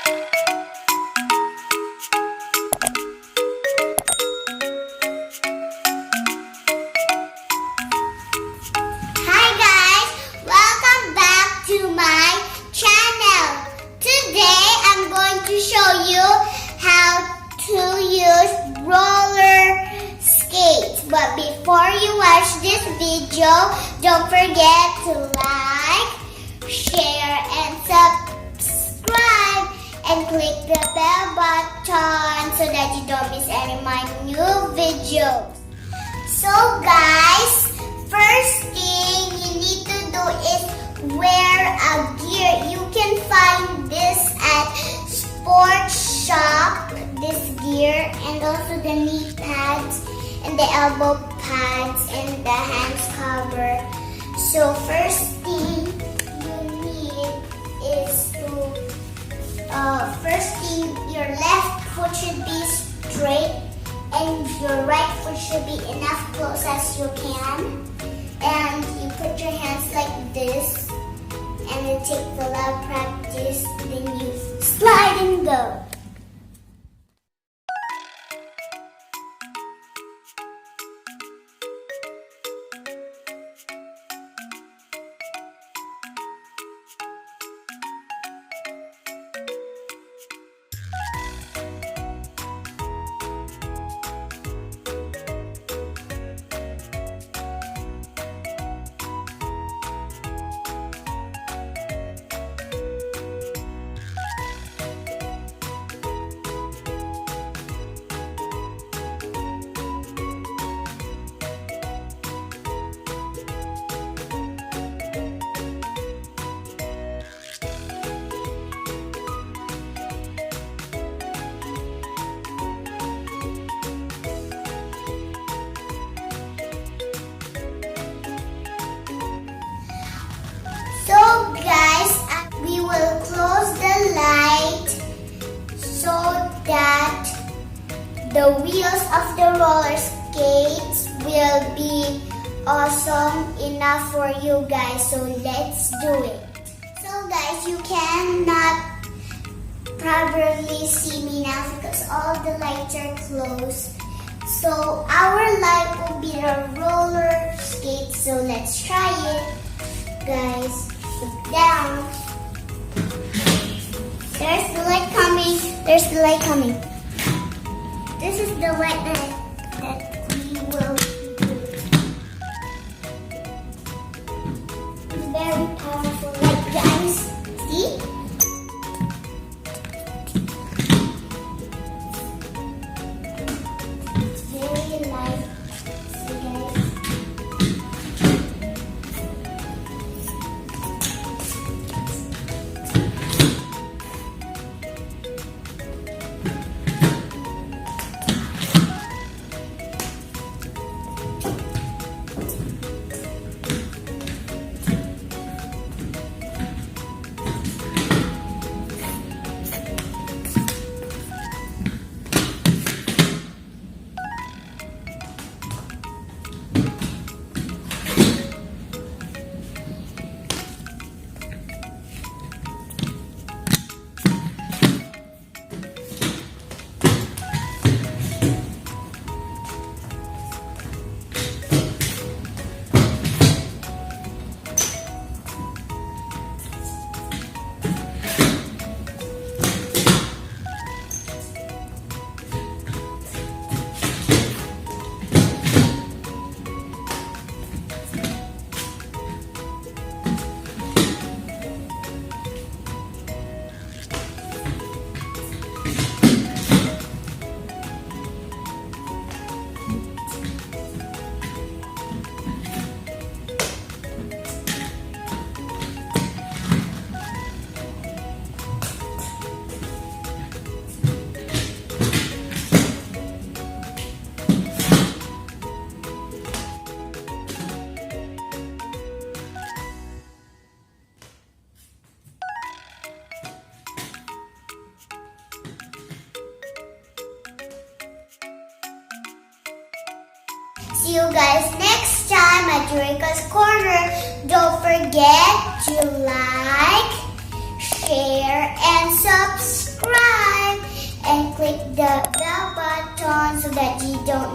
Hi guys, welcome back to my channel. Today I'm going to show you how to use roller skates. But before you watch this video, don't forget to like, share, and subscribe. And click the bell button so that you don't miss any of my new videos. So guys, first thing you need to do is wear a gear. You can find this at sports shop, this gear, and also the knee pads and the elbow pads and the hands cover. So first thing you need is your left foot should be straight and your right foot should be enough close as you can. And you put your hands like this and you take the loud practice, then you slide and go. So guys, we will close the light so that the wheels of the roller skates will be awesome enough for you guys. So let's do it. So guys, you cannot probably see me now because all the lights are closed. So our light will be the roller skates. So let's try it. Guys, look down. There's the light coming. There's the light coming. This is the light that we will use. It's very powerful light, guys. See? It's very light. See, guys? See you guys next time at Eurecah's Corner. Don't forget to like, share, and subscribe. the bell button so that you don't